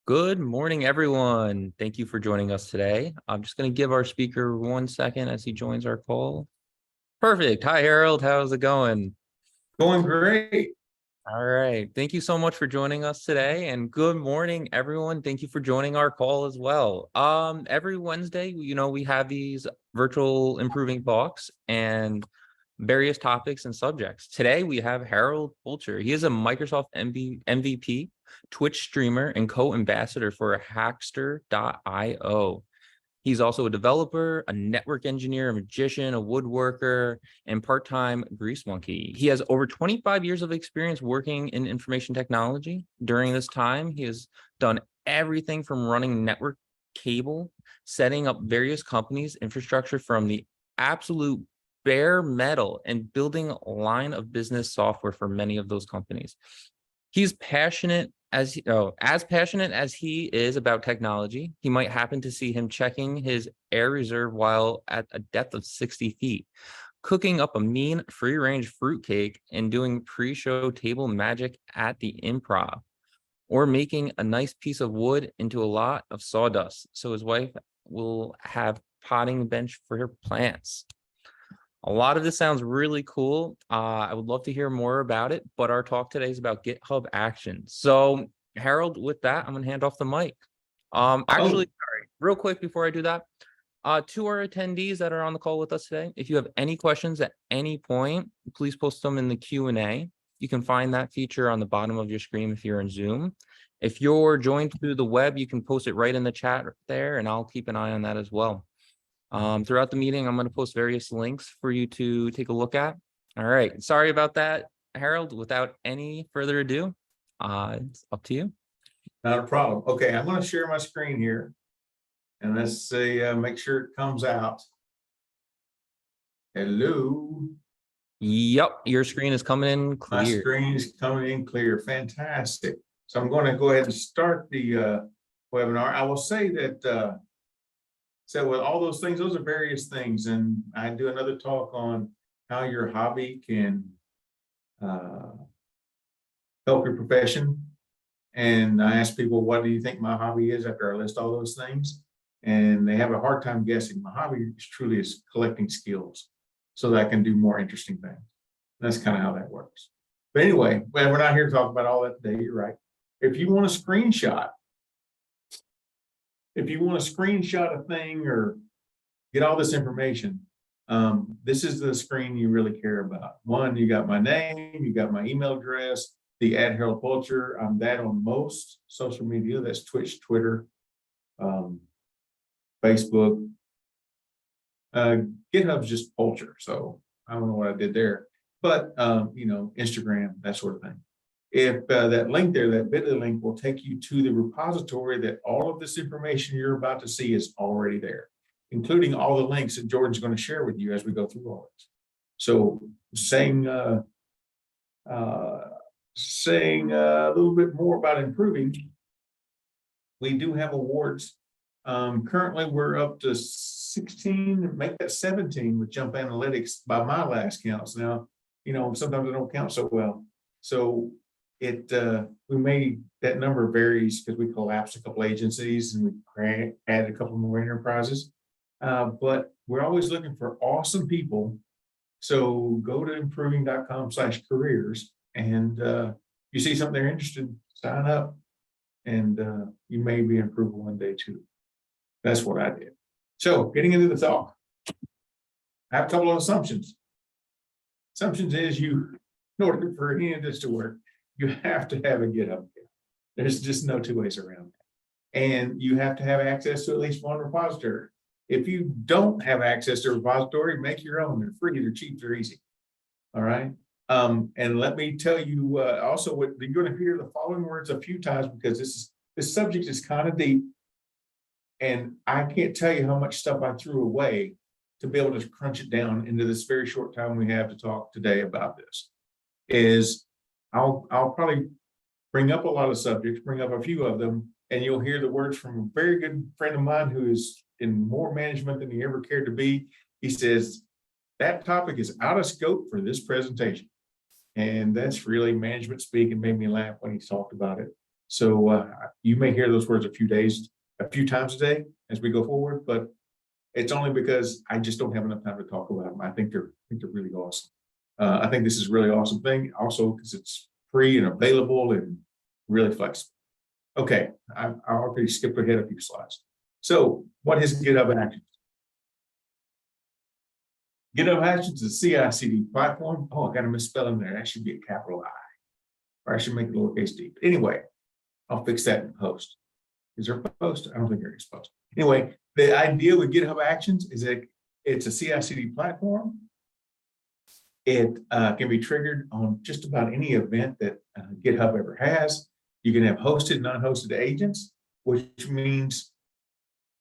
Good morning, everyone. Thank you for joining us today. I'm just going to give our speaker 1 second as he joins our call. Perfect. Hi, Harold. How's it going? Going great. All right. Thank you so much for joining us today. And good morning, everyone. Thank you for joining our call as well. Every Wednesday, we have these virtual improving talks and various topics and subjects. Today, we have Harold Pulcher. He is a Microsoft MVP, Twitch streamer, and co-ambassador for Hackster.io. He's also a developer, a network engineer, a magician, a woodworker, and part-time grease monkey. He has over 25 years of experience working in information technology. During this time, he has done everything from running network cable, setting up various companies' infrastructure from the absolute bare metal, and building a line of business software for many of those companies. He's passionate as passionate as he is about technology. You might happen to see him checking his air reserve while at a depth of 60 feet, cooking up a mean free-range fruitcake and doing pre-show table magic at the Improv, or making a nice piece of wood into a lot of sawdust so his wife will have potting bench for her plants. A lot of this sounds really cool. I would love to hear more about it, but our talk today is about GitHub Actions. So, Harold, with that, I'm going to hand off the mic. Sorry, real quick before I do that, to our attendees that are on the call with us today, if you have any questions at any point, please post them in the Q&A. You can find that feature on the bottom of your screen if you're in Zoom. If you're joined through the web, you can post it right in the chat there, and I'll keep an eye on that as well. Throughout the meeting, I'm going to post various links for you to take a look at. All right. Sorry about that, Harold. Without any further ado, it's up to you. Not a problem. Okay, I'm going to share my screen here. And let's see, make sure it comes out. Hello. Yep, your screen is coming in clear. My screen is coming in clear. Fantastic. So I'm going to go ahead and start the webinar. I will say that so with all those things, those are various things. And I do another talk on how your hobby can help your profession. And I ask people, what do you think my hobby is after I list all those things? And they have a hard time guessing. My hobby is truly is collecting skills so that I can do more interesting things. That's kind of how that works. But anyway, we're not here to talk about all that today. You're right. If you want a screenshot, a thing or get all this information, this is the screen you really care about. One, you got my name, you got my email address, the @Harold Pulcher. I'm that on most social media. That's Twitch, Twitter, Facebook. GitHub's just Pulcher, so I don't know what I did there. But Instagram, that sort of thing. If that link there, that bit.ly link will take you to the repository that all of this information you're about to see is already there, including all the links that Jordan's going to share with you as we go through all this. So saying a little bit more about improving, we do have awards. Currently, we're up to 16, make that 17 with Jump Analytics by my last counts. Now, sometimes I don't count so well. So that number varies because we collapsed a couple agencies and we added a couple more enterprises. But we're always looking for awesome people. So go to improving.com/careers and you see something they're interested in, sign up, and you may be improved one day too. That's what I did. So getting into the talk, I have a couple of assumptions. Assumptions is in order for any of this to work, you have to have a GitHub account. There's just no two ways around it. And you have to have access to at least one repository. If you don't have access to a repository, make your own. They're free, they're cheap, they're easy. All right. And let me tell you also what you're going to hear the following words a few times because this subject is kind of deep. And I can't tell you how much stuff I threw away to be able to crunch it down into this very short time we have to talk today about this. I'll probably bring up a lot of subjects, bring up a few of them, and you'll hear the words from a very good friend of mine who is in more management than he ever cared to be. He says, that topic is out of scope for this presentation. And that's really management speak, and made me laugh when he talked about it. So you may hear those words a few times a day as we go forward, but it's only because I just don't have enough time to talk about them. I think they're really awesome. I think this is a really awesome thing also because it's free and available and really flexible. Okay, I already skipped ahead a few slides. So what is GitHub Actions? GitHub Actions is a CI/CD platform. Oh, I got a misspelling there. That should be a capital I, or I should make it lowercase d. But anyway, I'll fix that in post. Is there a post? I don't think there is post. Anyway, the idea with GitHub Actions is that it's a CI/CD platform. It can be triggered on just about any event that GitHub ever has. You can have hosted, non-hosted agents, which means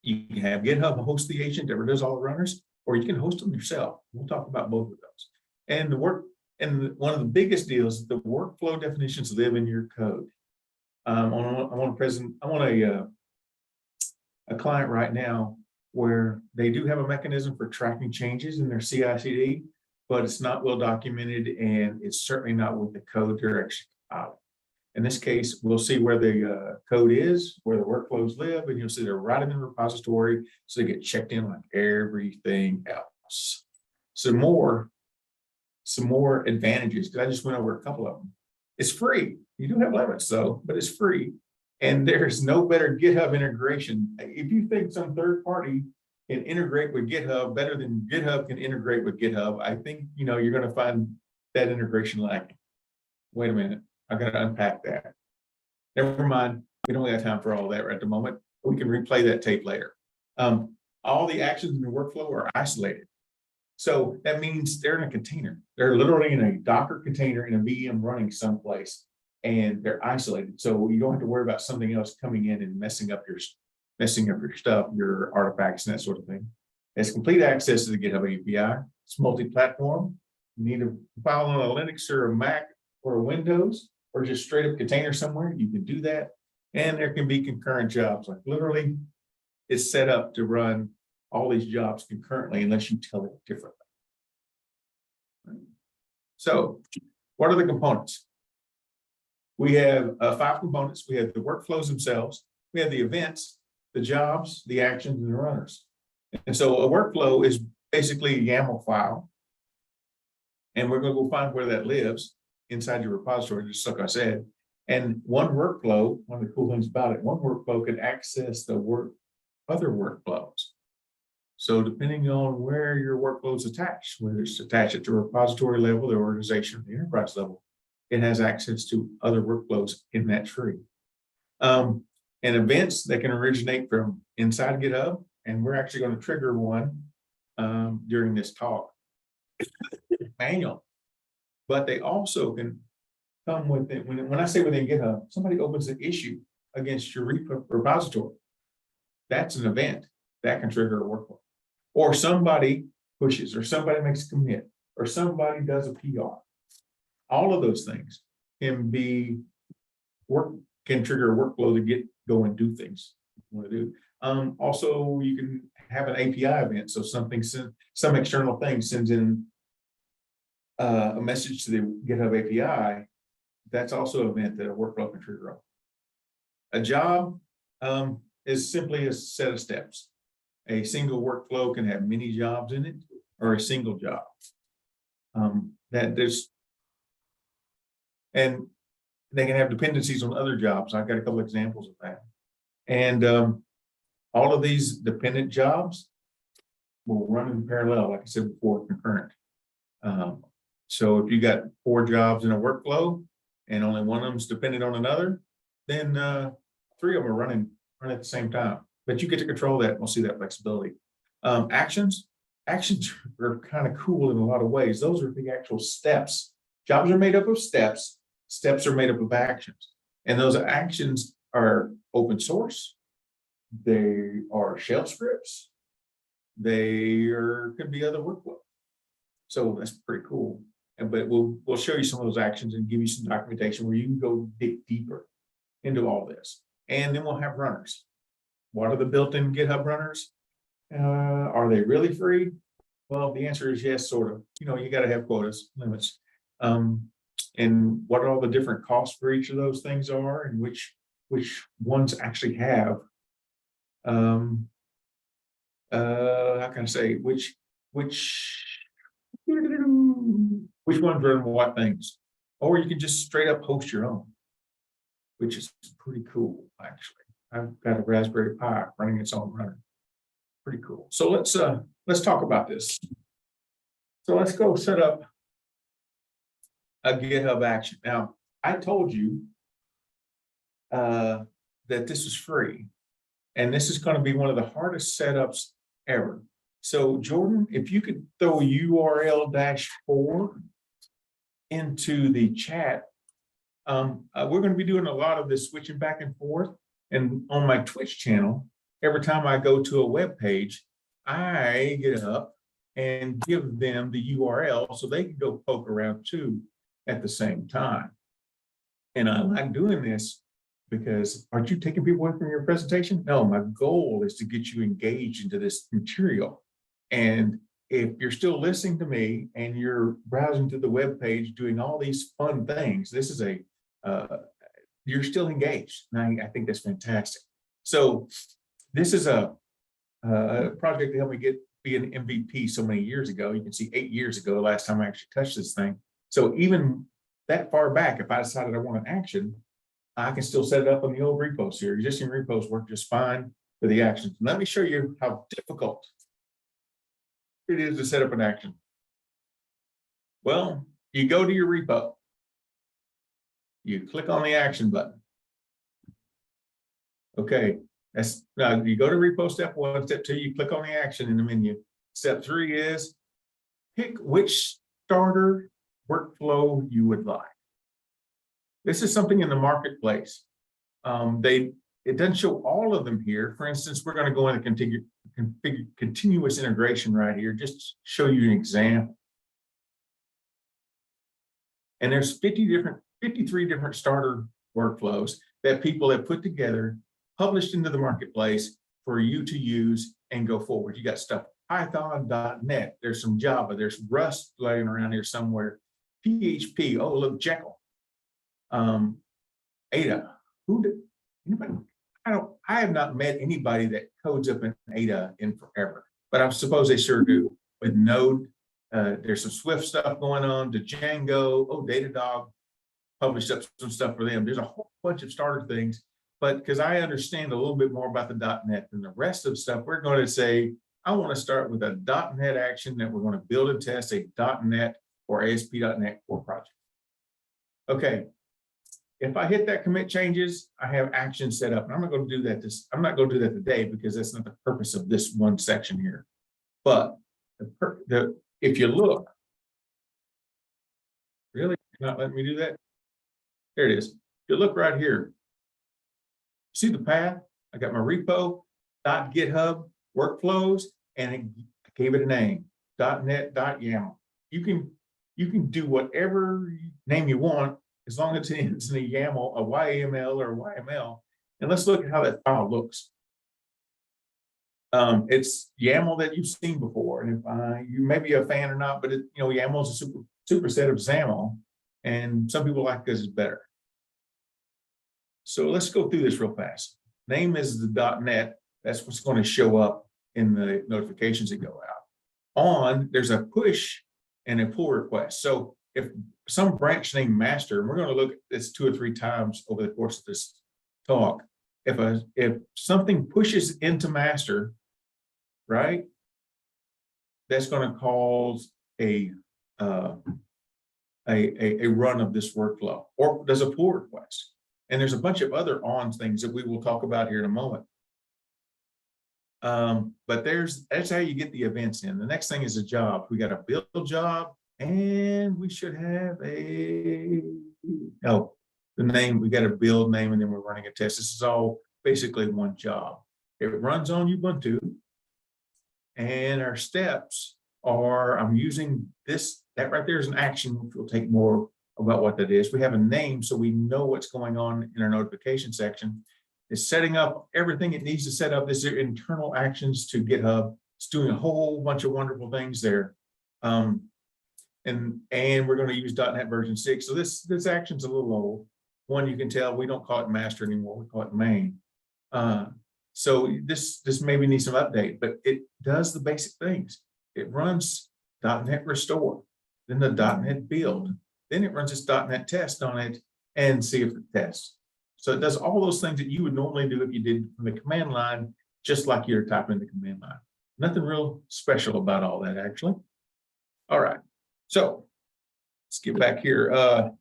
you can have GitHub host the agent that does all the runners, or you can host them yourself. We'll talk about both of those. And one of the biggest deals is the workflow definitions live in your code. I want a client right now where they do have a mechanism for tracking changes in their CI/CD, but it's not well documented, and it's certainly not with the code they're actually compiling. In this case, we'll see where the code is, where the workflows live, and you'll see they're right in the repository, so they get checked in like everything else. Some more advantages, because I just went over a couple of them. It's free. You do have limits though, but it's free. And there's no better GitHub integration. If you think some third party can integrate with GitHub better than GitHub can integrate with GitHub, I think you're going to find that integration lacking. Wait a minute, I got to unpack that. Never mind, we don't have time for all that right at the moment. We can replay that tape later. All the actions in the workflow are isolated. So that means they're in a container. They're literally in a Docker container in a VM running someplace, and they're isolated. So you don't have to worry about something else coming in and messing up your stuff, your artifacts, and that sort of thing. It has complete access to the GitHub API. It's multi-platform. You need to file on a Linux or a Mac or a Windows, or just straight up container somewhere, you can do that. And there can be concurrent jobs. Like literally, it's set up to run all these jobs concurrently unless you tell it differently. So what are the components? We have 5 components. We have the workflows themselves. We have the events, the jobs, the actions, and the runners. And so a workflow is basically a YAML file. And we're going to go find where that lives inside your repository, just like I said. And one workflow, one of the cool things about it, one workflow can access the other workflows. So depending on where your workflow is attached, whether it's attached at the repository level, the organization, the enterprise level, it has access to other workflows in that tree. And events that can originate from inside GitHub, and we're actually going to trigger one during this talk. Manual, but they also can come within. When I say within GitHub, somebody opens an issue against your repository. That's an event that can trigger a workflow, or somebody pushes, or somebody makes a commit, or somebody does a PR. All of those things can trigger a workflow to go and do things you want to do. Also, you can have an API event. So some external thing sends in a message to the GitHub API. That's also an event that a workflow can trigger on. A job is simply a set of steps. A single workflow can have many jobs in it, or a single job. And they can have dependencies on other jobs. I've got a couple examples of that. And all of these dependent jobs will run in parallel, like I said before, concurrent. So if you got 4 jobs in a workflow and only one of them is dependent on another, then 3 of them are running at the same time. But you get to control that. We'll see that flexibility. Actions are kind of cool in a lot of ways. Those are the actual steps. Jobs are made up of steps. Steps are made up of actions. And those actions are open source. They are shell scripts. Could be other workflows. So that's pretty cool. But we'll show you some of those actions and give you some documentation where you can go dig deeper into all this. And then we'll have runners. What are the built-in GitHub runners? Are they really free? Well, the answer is yes, sort of. You got to have quotas, limits. and what all the different costs for each of those things are, and which ones actually have, how can I say, which ones run what things, or you can just straight up host your own, which is pretty cool, actually. I've got a Raspberry Pi running its own runner. Pretty cool. So let's talk about this. So let's go set up a GitHub action. Now, I told you that this is free, and this is going to be one of the hardest setups ever. So Jordan, if you could throw URL-4 into the chat, we're going to be doing a lot of this switching back and forth. And on my Twitch channel, every time I go to a web page, I get up and give them the URL so they can go poke around too at the same time. And I like doing this because, aren't you taking people away from your presentation? No, my goal is to get you engaged into this material. And if you're still listening to me and you're browsing to the web page doing all these fun things, this is you're still engaged. And I think that's fantastic. So this is a project that helped me be an MVP so many years ago. You can see 8 years ago, the last time I actually touched this thing. So even that far back, if I decided I want an action, I can still set it up on the old repos here. Existing repos work just fine for the actions. Let me show you how difficult it is to set up an action. Well, you go to your repo. You click on the action button. Okay, now you go to repo step 1, step 2, you click on the action in the menu. Step 3 is pick which starter workflow you would like. This is something in the marketplace. It doesn't show all of them here. For instance, we're going to go into configure continuous integration right here, just to show you an example. And there's 53 different starter workflows that people have put together, published into the marketplace for you to use and go forward. You got stuff Python, .NET, there's some Java, there's Rust laying around here somewhere, PHP, oh look, Jekyll, Ada. Anybody? I have not met anybody that codes up in Ada in forever, but I suppose they sure do. With Node, there's some Swift stuff going on, to Django, oh, Datadog published up some stuff for them. There's a whole bunch of starter things, but because I understand a little bit more about the .NET than the rest of the stuff, we're going to say, I want to start with a .NET action that we're going to build and test a .NET or ASP.NET core project. Okay, if I hit that commit changes, I have actions set up. And I'm not going to do that I'm not going to do that today because that's not the purpose of this one section here. But if you look, really, you're not letting me do that? There it is. If you look right here, see the path? I got my repo, .github workflows, and I gave it a name, .net.yaml. You can do whatever name you want as long as it's in a YAML, a YAML or a YML. And let's look at how that file looks. It's YAML that you've seen before, and if you may be a fan or not, but YAML is a superset of XAML, and some people like this is better. So let's go through this real fast. Name is the .NET. That's what's going to show up in the notifications that go out. There's a push and a pull request. So if some branch named master, and we're going to look at this 2 or 3 times over the course of this talk. If something pushes into master, right, that's going to cause a run of this workflow, or there's a pull request. And there's a bunch of other things that we will talk about here in a moment. But that's how you get the events in. The next thing is a job. We got a build job, and we should have the name. We got a build name, and then we're running a test. This is all basically one job. It runs on Ubuntu, and our steps are, I'm using that right there is an action, which we'll take more about what that is. We have a name, so we know what's going on in our notification section. It's setting up everything it needs to set up. This is internal actions to GitHub. It's doing a whole bunch of wonderful things there. And and we're going to use .NET version 6. So this action's a little old. One, you can tell we don't call it master anymore, we call it main. So this maybe needs some update, but it does the basic things. It runs .NET restore, then the .NET build, then it runs this .NET test on it and see if it tests. So it does all those things that you would normally do if you did from the command line, just like you're typing the command line. Nothing real special about all that, actually. All right, so let's get back here.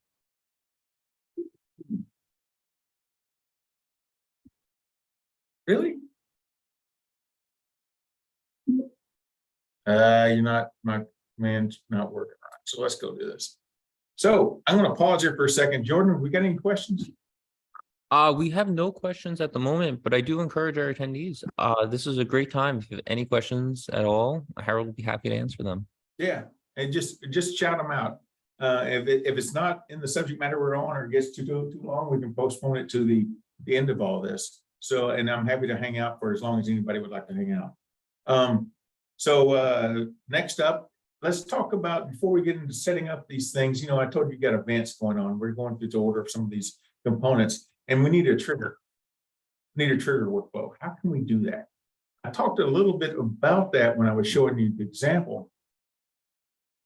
Really? You're not, my command's not working right. So let's go do this. So I'm going to pause here for a second. Jordan, we got any questions? We have no questions at the moment, but I do encourage our attendees. This is a great time. If you have any questions at all, Harold will be happy to answer them. Yeah, and just shout them out. If it's not in the subject matter we're on, or it gets too long, we can postpone it to the end of all this. So, and I'm happy to hang out for as long as anybody would like to hang out. So next up, let's talk about, before we get into setting up these things, you know, I told you got events going on. We're going through the order of some of these components, and we need a trigger. We need a trigger workflow. How can we do that? I talked a little bit about that when I was showing you the example.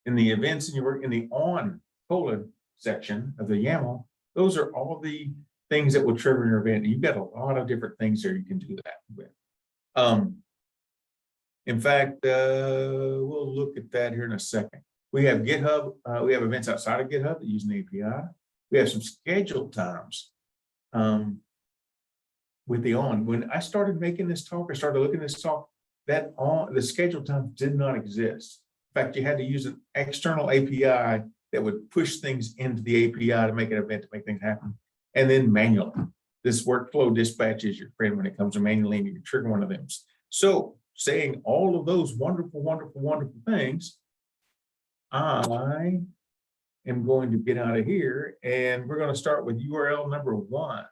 In the events and you work in the on : section of the YAML, those are all the things that will trigger your event. You've got a lot of different things there you can do that with. In fact, we'll look at that here in a second. We have GitHub. We have events outside of GitHub that use an API. We have some scheduled times with the on. When I started making this talk, I started looking at this talk, that on the scheduled time did not exist. In fact, you had to use an external API that would push things into the API to make an event, to make things happen. And then manually, this workflow dispatch is your friend when it comes to manually, and you can trigger one of them. So saying all of those wonderful, wonderful, wonderful things, I am going to get out of here, and we're going to start with URL number 1.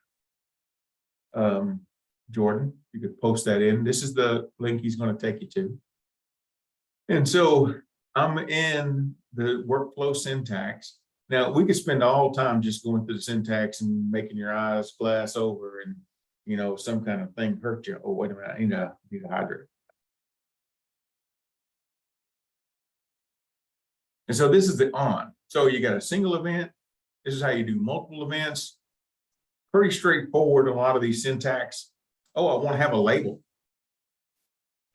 Jordan, you could post that in. This is the link he's going to take you to. And so I'm in the workflow syntax. Now, we could spend all time just going through the syntax and making your eyes glass over, and, you know, some kind of thing hurt you. Oh, wait a minute, I need to hydrate. And so this is the on. So you got a single event. This is how you do multiple events. Pretty straightforward, a lot of these syntax. Oh, I want to have a label.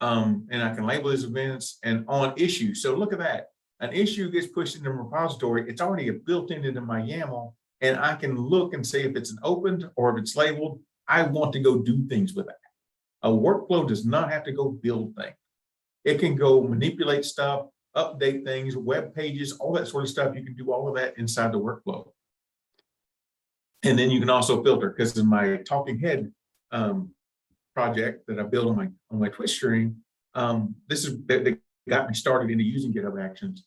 And I can label these events, and on issue. So look at that. An issue gets pushed into the repository. It's already built into my YAML, and I can look and see if it's an opened or if it's labeled. I want to go do things with that. A workflow does not have to go build things. It can go manipulate stuff, update things, web pages, all that sort of stuff. You can do all of that inside the workflow. And then you can also filter, because in my talking head project that I built on my Twitch stream, this is that got me started into using GitHub Actions.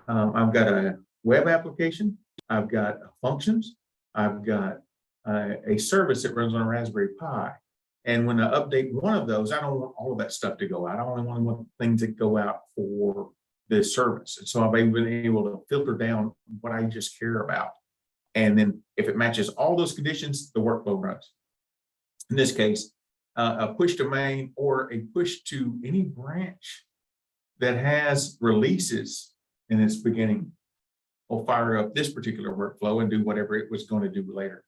I've got a web application, I've got functions, I've got a service that runs on a Raspberry Pi. And when I update one of those, I don't want all of that stuff to go out. I only want things that go out for this service. And so I've been able to filter down what I just care about. And then if it matches all those conditions, the workflow runs. In this case, a push to main or a push to any branch that has releases in its beginning will fire up this particular workflow and do whatever it was going to do later.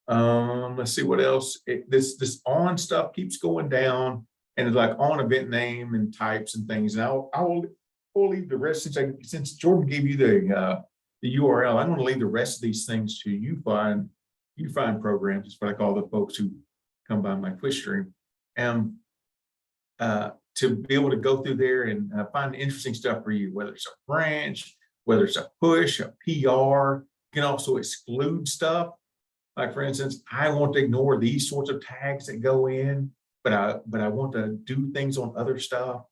Let's see what else. This on stuff keeps going down, and it's like on event name and types and things. And I'll leave the rest, since Jordan gave you the URL. I'm going to leave the rest of these things to you find programs. It's what I call the folks who come by my Twitch stream, and to be able to go through there and find interesting stuff for you, whether it's a branch, whether it's a push, a PR. You can also exclude stuff. Like, for instance, I want to ignore these sorts of tags that go in, but I want to do things on other stuff,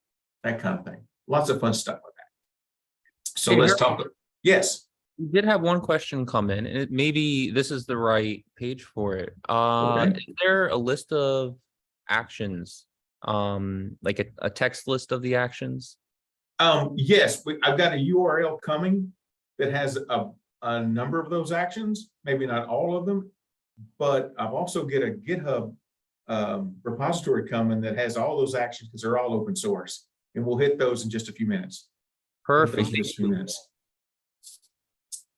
that kind of thing. Lots of fun stuff with that. So let's talk. Yes. We did have one question come in, and maybe this is the right page for it. Okay. Is there a list of actions like a text list of the actions? Yes, I've got a URL coming that has a number of those actions, maybe not all of them, but I've also get a GitHub repository coming that has all those actions because they're all open source. And we'll hit those in just a few minutes. Perfect. Just a few minutes.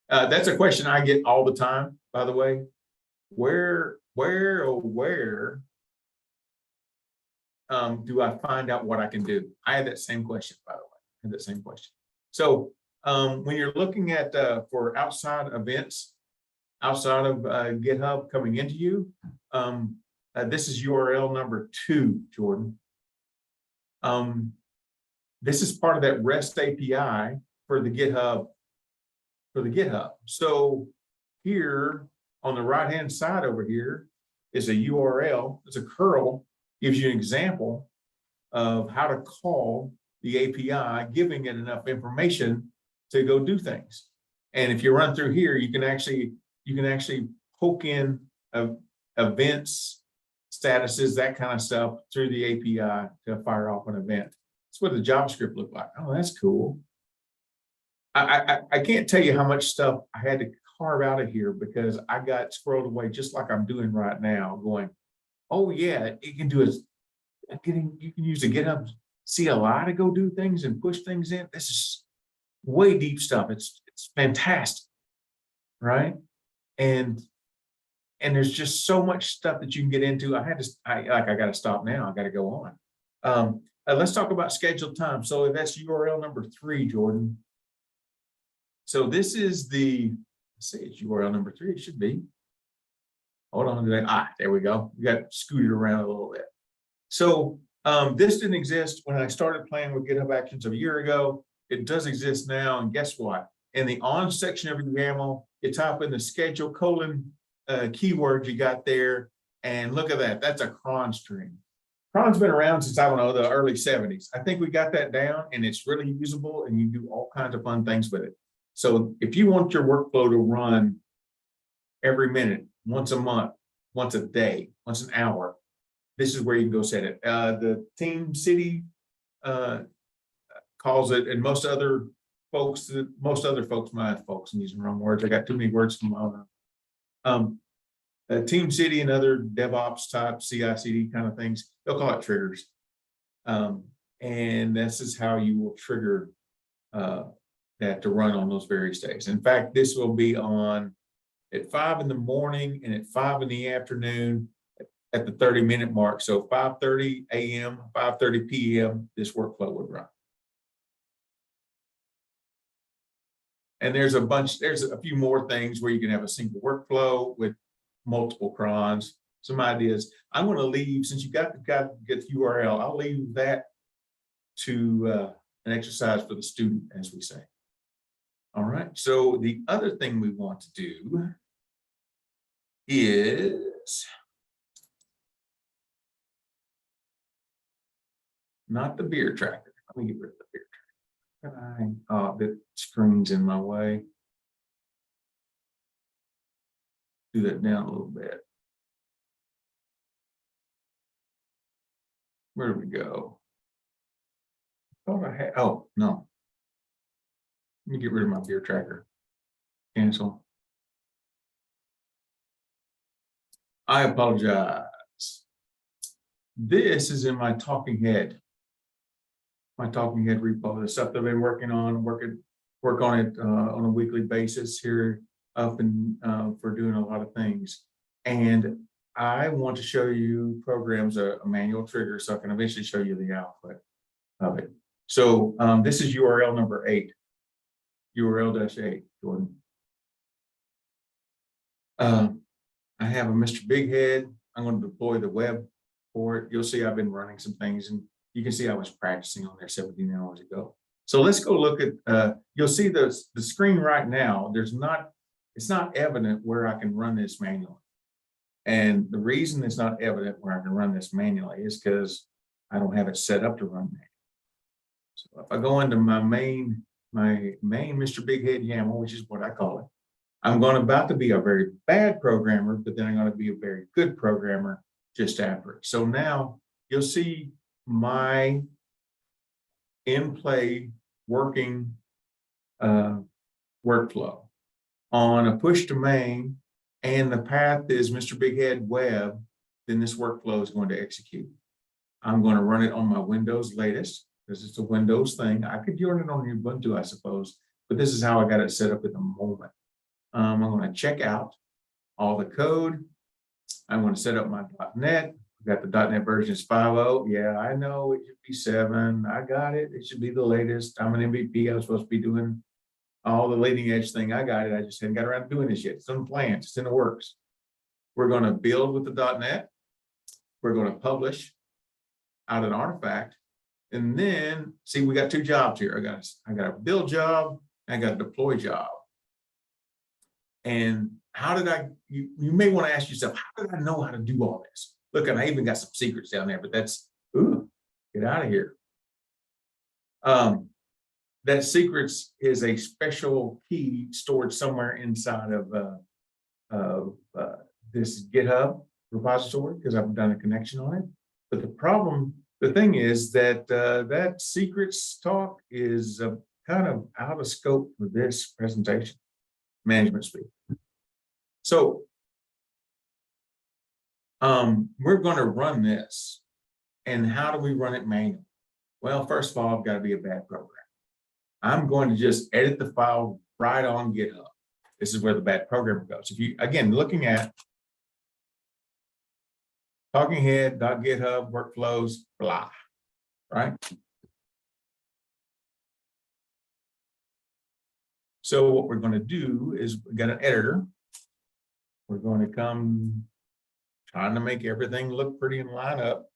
That's a question I get all the time, by the way. Where do I find out what I can do? I had that same question, by the way. I had that same question. So when you're looking at for outside events, outside of GitHub coming into you, this is URL number 2, Jordan. This is part of that REST API for the GitHub. So here on the right-hand side over here is a URL. It's a curl, gives you an example of how to call the API, giving it enough information to go do things. And if you run through here, you can actually poke in events, statuses, that kind of stuff through the API to fire off an event. That's what the JavaScript looked like. Oh, that's cool. I can't tell you how much stuff I had to carve out of here because I got scrolled away just like I'm doing right now, going, oh yeah, it can do is you can use the GitHub CLI to go do things and push things in. This is way deep stuff. It's fantastic, right? And there's just so much stuff that you can get into. I got to stop now. I got to go on. Let's talk about scheduled time. So that's URL number 3, Jordan. So this is let's say it's URL number 3. It should be. Hold on to that. There we go. We got scooted around a little bit. So this didn't exist when I started playing with GitHub Actions a year ago. It does exist now. And guess what? In the on section of your YAML, you type in the schedule : keyword you got there. And look at that. That's a cron string. Cron's been around since, I don't know, the early 70s. I think we got that down and it's really usable and you do all kinds of fun things with it. So if you want your workflow to run every minute, once a month, once a day, once an hour, this is where you can go set it. The Team City calls it, and most other folks, I'm using the wrong words. I got too many words from my own. Team City and other DevOps type CI/CD kind of things, they'll call it triggers. And this is how you will trigger that to run on those various days. In fact, this will be on at 5 in the morning and at 5 in the afternoon at the 30-minute mark. So 5:30 a.m., 5:30 p.m., this workflow would run. And there's a few more things where you can have a single workflow with multiple crons, some ideas. I'm going to leave, since you got the URL, I'll leave that to an exercise for the student, as we say. All right, so the other thing we want to do is not the beer tracker. Let me get rid of the beer tracker. The screen's in my way. Do that down a little bit. Where do we go? Thought I had, oh, no. Let me get rid of my beer tracker. Cancel. I apologize. This is in my talking head repo, the stuff that I've been working on, work on it on a weekly basis here up and for doing a lot of things. And I want to show you programs, a manual trigger, so I can eventually show you the output of it. So this is URL number 8, URL-8, Jordan. I have a Mr. Big Head. I'm going to deploy the web for it. You'll see I've been running some things, and you can see I was practicing on there 17 hours ago. So let's go look at, you'll see the screen right now. It's not evident where I can run this manually. And the reason it's not evident where I can run this manually is because I don't have it set up to run manually. So if I go into my main Mr. Big Head YAML, which is what I call it, I'm about to be a very bad programmer, but then I'm going to be a very good programmer just after it. So now you'll see my in play working workflow on a push to main, and the path is Mr. Big Head Web, then this workflow is going to execute. I'm going to run it on my Windows latest because it's a Windows thing. I could run it on Ubuntu, I suppose, but this is how I got it set up at the moment. I'm going to check out all the code. I'm going to set up my .NET. I've got the .NET version is 5.0. Yeah, I know it should be 7. I got it. It should be the latest. I'm an MVP. I was supposed to be doing all the leading edge thing. I got it. I just hadn't got around to doing this yet. It's in the plans. It's in the works. We're going to build with the .NET. We're going to publish out an artifact. And then, see, we got 2 jobs here. I got a build job. I got a deploy job. And how did you may want to ask yourself, how did I know how to do all this? Look, and I even got some secrets down there, but that's, get out of here. That secrets is a special key stored somewhere inside of this GitHub repository because I've done a connection on it. But the thing is that that secrets talk is kind of out of scope for this presentation, management speak. So we're going to run this. And how do we run it manually? Well, first of all, I've got to be a bad programmer. I'm going to just edit the file right on GitHub. This is where the bad programmer goes. If you, again, looking at talking head.github workflows, blah, right? So what we're going to do is we got an editor. We're going to come trying to make everything look pretty and line up.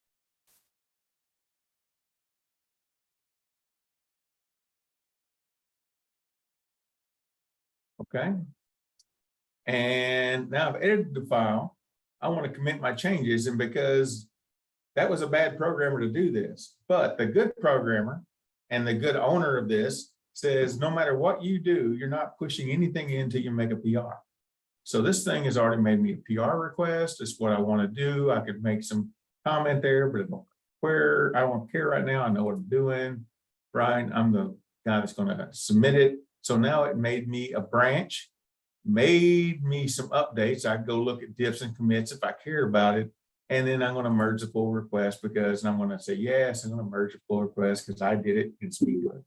Okay. And now I've edited the file. I want to commit my changes, and because that was a bad programmer to do this, but the good programmer and the good owner of this says, no matter what you do, you're not pushing anything in until you make a PR. So this thing has already made me a PR request. It's what I want to do. I could make some comment there, but I don't care right now. I know what I'm doing, right? I'm the guy that's going to submit it. So now it made me a branch, made me some updates. I go look at diffs and commits if I care about it. And then I'm going to merge the pull request because I'm going to say, yes, I'm going to merge the pull request because I did it. It's me doing it.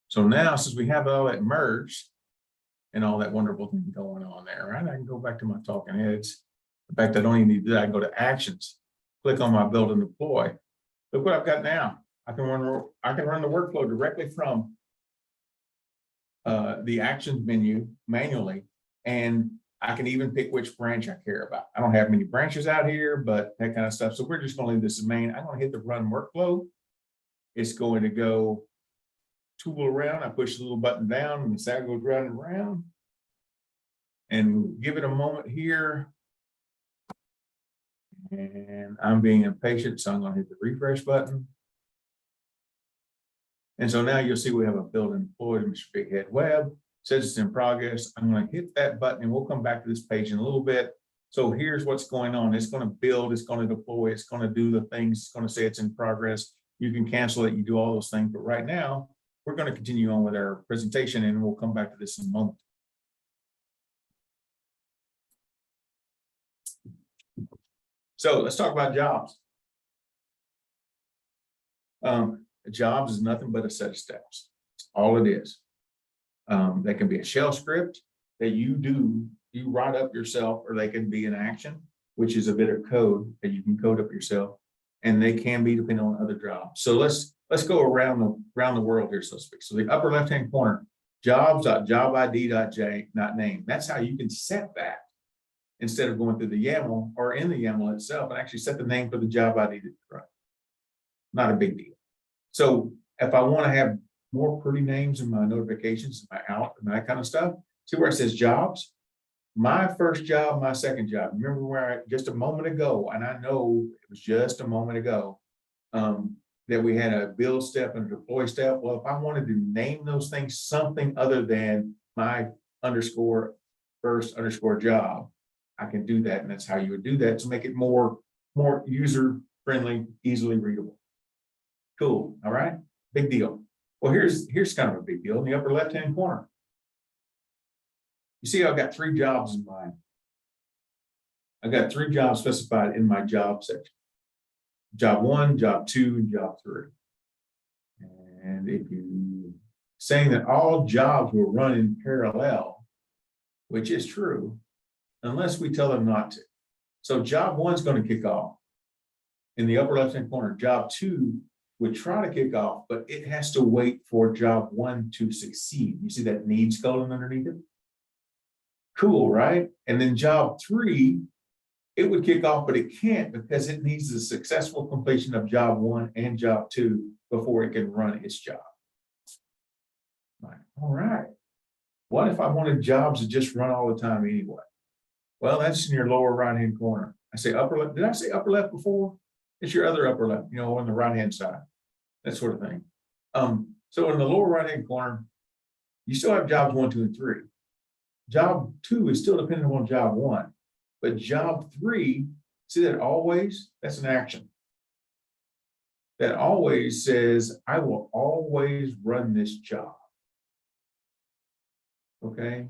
So now, since we have all that merged and all that wonderful thing going on there, right? I can go back to my talking heads. In fact, I don't even need to do that. I can go to actions, click on my build and deploy. Look what I've got now. I can run the workflow directly from the actions menu manually, and I can even pick which branch I care about. I don't have many branches out here, but that kind of stuff. So we're just going to leave this as main. I'm going to hit the run workflow. It's going to go tool around. I push the little button down and the sound goes round and round. And give it a moment here. And I'm being impatient, so I'm going to hit the refresh button. And so now you'll see we have a build and deploy to Mr. Big Head Web. Says it's in progress. I'm going to hit that button and we'll come back to this page in a little bit. So here's what's going on. It's going to build, it's going to deploy, it's going to do the things, it's going to say it's in progress. You can cancel it, you do all those things. But right now, we're going to continue on with our presentation and we'll come back to this in a moment. So let's talk about jobs. Jobs is nothing but a set of steps. That's all it is. That can be a shell script that you write up yourself, or they can be an action, which is a bit of code that you can code up yourself, and they can be depending on other jobs. So let's go around the world here, so to speak. So the upper left-hand corner, jobs.jobid.j.name. That's how you can set that instead of going through the YAML or in the YAML itself and actually set the name for the job ID to run. Not a big deal. So if I want to have more pretty names in my notifications, my out and that kind of stuff, see where it says jobs? My first job, my second job. Remember where just a moment ago, and I know it was just a moment ago, that we had a build step and a deploy step. Well, if I wanted to name those things something other than my first_job, I can do that. And that's how you would do that to make it more user friendly, easily readable. Cool. All right. Big deal. Well, here's kind of a big deal in the upper left-hand corner. You see, I've got 3 jobs in mind. I've got 3 jobs specified in my job section. Job 1, job 2, and job 3. And if you saying that all jobs will run in parallel, which is true, unless we tell them not to. So job 1 is going to kick off in the upper left-hand corner. Job 2 would try to kick off, but it has to wait for job 1 to succeed. You see that needs colon underneath it? Cool, right? And then job 3, it would kick off, but it can't because it needs the successful completion of job 1 and job 2 before it can run its job. Like, all right. What if I wanted jobs to just run all the time anyway? Well, that's in your lower right-hand corner. I say upper left. Did I say upper left before? It's your other upper left, on the right-hand side, that sort of thing. So in the lower right-hand corner, you still have jobs 1, 2, and 3. Job 2 is still dependent on job 1, but job 3, see that always, that's an action. That always says, I will always run this job. Okay.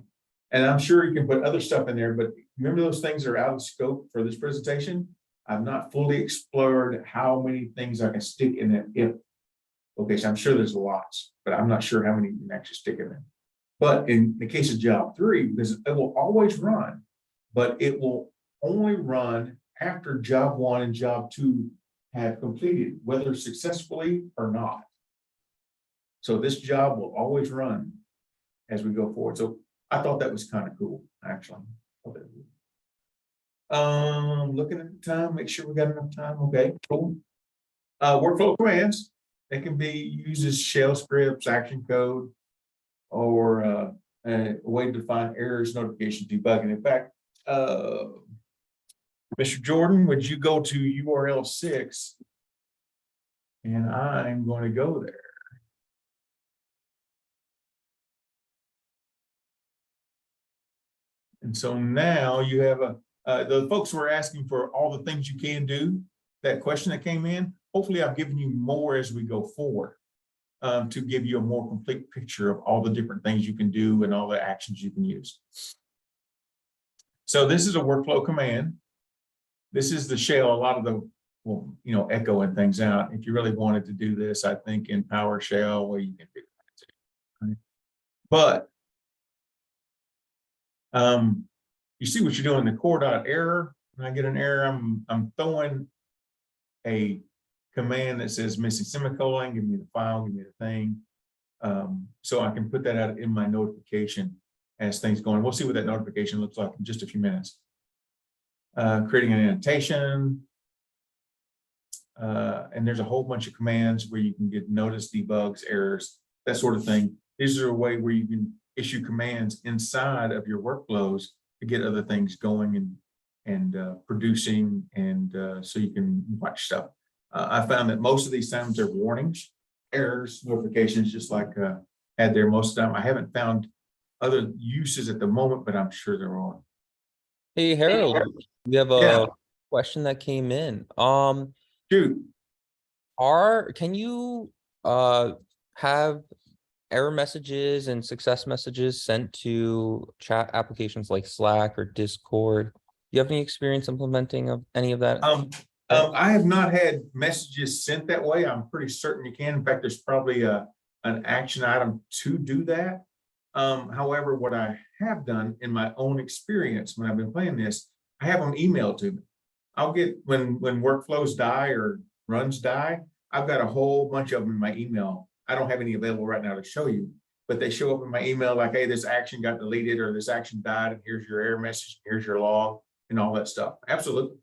And I'm sure you can put other stuff in there, but remember those things are out of scope for this presentation. I've not fully explored how many things I can stick in that if. Okay, so I'm sure there's lots, but I'm not sure how many you can actually stick in there. But in the case of job 3, because it will always run, but it will only run after job 1 and job 2 have completed, whether successfully or not. So this job will always run as we go forward. So I thought that was kind of cool, actually. Looking at the time, make sure we got enough time. Okay, cool. Workflow commands, they can be used as shell scripts, action code, or a way to define errors, notifications, debugging. In fact, Mr. Jordan, would you go to URL 6? And I'm going to go there. And so now you have the folks who are asking for all the things you can do, that question that came in, hopefully I've given you more as we go forward to give you a more complete picture of all the different things you can do and all the actions you can use. So this is a workflow command. This is the shell, a lot of the, echoing things out. If you really wanted to do this, I think in PowerShell, well, you can do that too. But you see what you're doing in the core.error. When I get an error, I'm throwing a command that says missing semicolon, give me the file, give me the thing. So I can put that out in my notification as things going. We'll see what that notification looks like in just a few minutes. Creating an annotation. And there's a whole bunch of commands where you can get notice, debugs, errors, that sort of thing. These are a way where you can issue commands inside of your workflows to get other things going and producing, and so you can watch stuff. I found that most of these times they're warnings, errors, notifications, just like had there most of the time. I haven't found other uses at the moment, but I'm sure there are. Hey, Harold, we have a question that came in. Dude, Can you have error messages and success messages sent to chat applications like Slack or Discord? Do you have any experience implementing of any of that? I have not had messages sent that way. I'm pretty certain you can. In fact, there's probably an action item to do that. However, what I have done in my own experience when I've been playing this, I have them emailed to me. I'll get when workflows die or runs die, I've got a whole bunch of them in my email. I don't have any available right now to show you, but they show up in my email like, hey, this action got deleted or this action died, and here's your error message, here's your log, and all that stuff. Absolutely.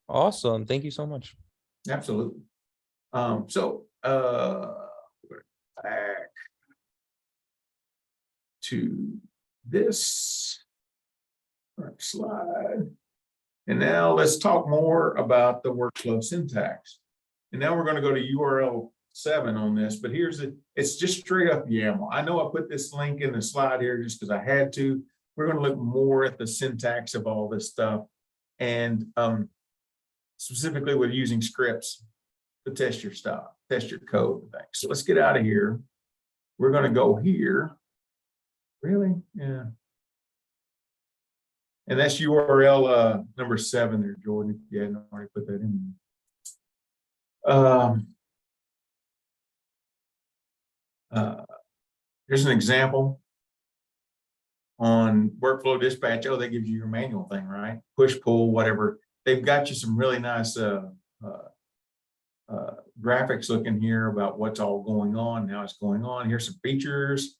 Awesome. Thank you so much. Absolutely. Back to this slide. And now let's talk more about the workflow syntax. And now we're going to go to URL 7 on this, but it's just straight up YAML. I know I put this link in the slide here just because I had to. We're going to look more at the syntax of all this stuff. And specifically with using scripts to test your stuff, test your code and things. So let's get out of here. We're going to go here. Really? Yeah. And that's URL number 7 there, Jordan, if you hadn't already put that in. Here's an example on workflow dispatch. Oh, they give you your manual thing, right? Push, pull, whatever. They've got you some really nice graphics looking here about what's all going on, how it's going on. Here's some features.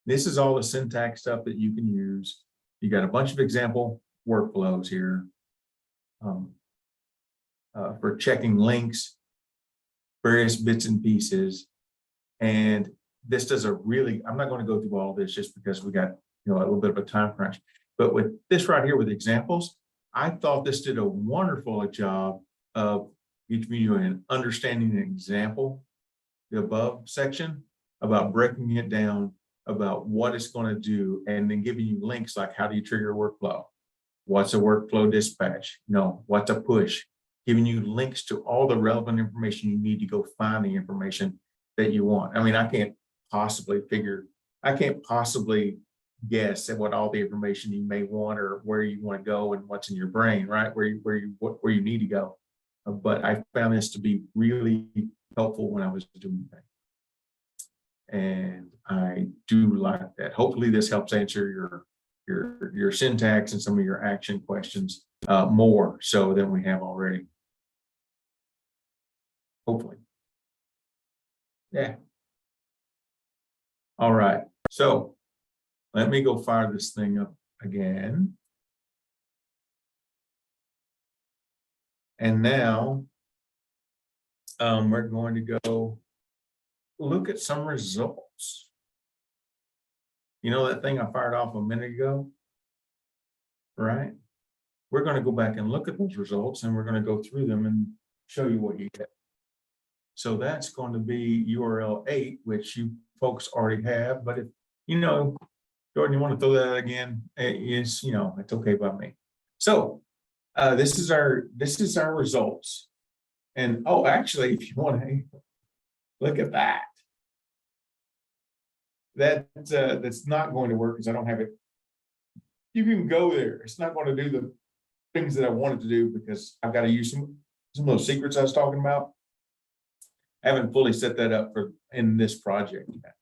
This is all the syntax stuff that you can use. You got a bunch of example workflows here for checking links, various bits and pieces. And this does a really, I'm not going to go through all of this just because we got, a little bit of a time crunch. But with this right here with examples, I thought this did a wonderful job of giving you an understanding an example, the above section, about breaking it down, about what it's going to do, and then giving you links like how do you trigger a workflow? What's a workflow dispatch? What's a push? Giving you links to all the relevant information you need to go find the information that you want. I mean, I can't possibly guess at what all the information you may want or where you want to go and what's in your brain, right? Where you need to go. But I found this to be really helpful when I was doing that. And I do like that. Hopefully this helps answer your syntax and some of your action questions more so than we have already. Hopefully. Yeah. All right. So let me go fire this thing up again. And now we're going to go look at some results. You know that thing I fired off a minute ago, right? We're going to go back and look at those results and we're going to go through them and show you what you get. So that's going to be URL 8, which you folks already have, but if, Jordan, you want to throw that again, it's okay by me. So this is our results. And actually, if you want to look at that, that's not going to work because I don't have it. You can go there. It's not going to do the things that I wanted to do because I've got to use some of those secrets I was talking about. I haven't fully set that up in this project yet.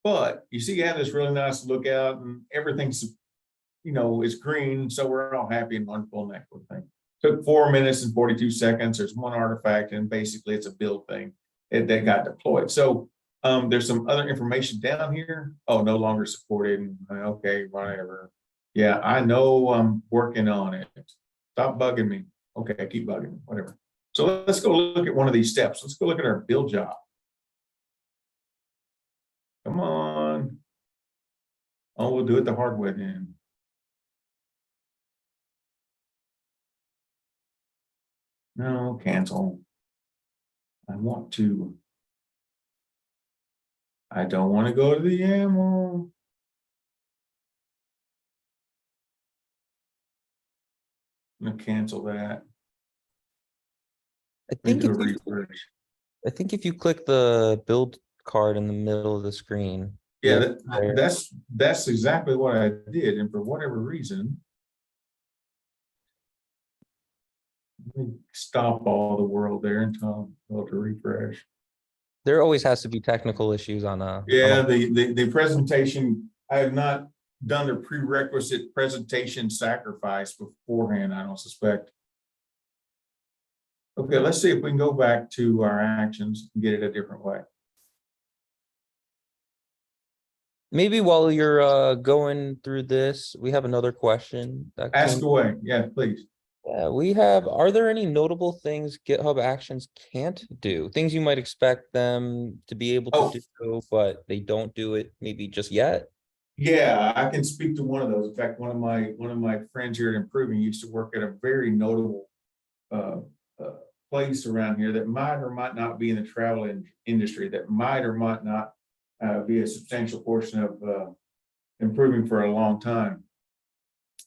But you see, you have this really nice lookout and everything's, is green. So we're all happy and wonderful and that sort of thing. Took 4 minutes and 42 seconds. There's one artifact and basically it's a build thing that got deployed. So there's some other information down here. Oh, no longer supported. Okay, whatever. Yeah, I know I'm working on it. Stop bugging me. Okay, keep bugging me, whatever. So let's go look at one of these steps. Let's go look at our build job. Come on. Oh, we'll do it the hard way then. No, cancel. I don't want to go to the YAML. I'm going to cancel that. I think if you click the build card in the middle of the screen. Yeah, that's exactly what I did. And for whatever reason, let me stop all the world there and tell to refresh. There always has to be technical issues on the presentation. I have not done the prerequisite presentation sacrifice beforehand, I don't suspect. Okay, let's see if we can go back to our actions and get it a different way. Maybe while you're going through this, we have another question. Ask away. Yeah, please. Yeah, are there any notable things GitHub Actions can't do? Things you might expect them to be able to do, but they don't do it maybe just yet? Yeah, I can speak to one of those. In fact, one of my friends here at Improving used to work at a very notable place around here that might or might not be in the travel industry, that might or might not be a substantial portion of Improving for a long time,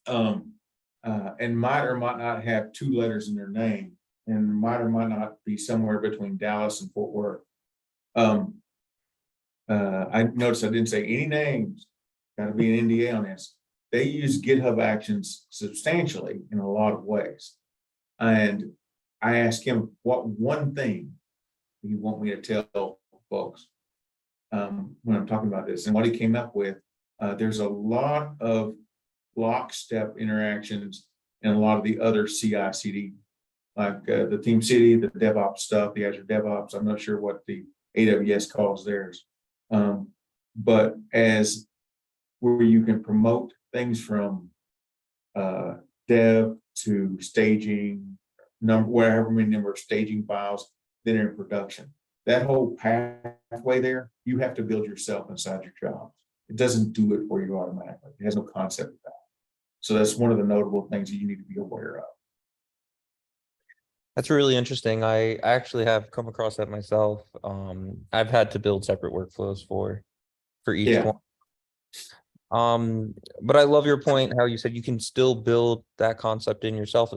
and might or might not have 2 letters in their name. and might or might not be somewhere between Dallas and Fort Worth. I noticed I didn't say any names, got to be an NDA on this. They use GitHub Actions substantially in a lot of ways. And I asked him what one thing you want me to tell folks when I'm talking about this, and what he came up with. There's a lot of lockstep interactions and a lot of the other CI/CD, like the Team City, the DevOps stuff, the Azure DevOps. I'm not sure what the AWS calls theirs, but as where you can promote things from dev to staging, wherever many number of staging files, then in production. That whole pathway there, you have to build yourself inside your job. It doesn't do it for you automatically. It has no concept of that. So that's one of the notable things that you need to be aware of. That's really interesting. I actually have come across that myself. I've had to build separate workflows for each one. But I love your point, how you said you can still build that concept in yourself.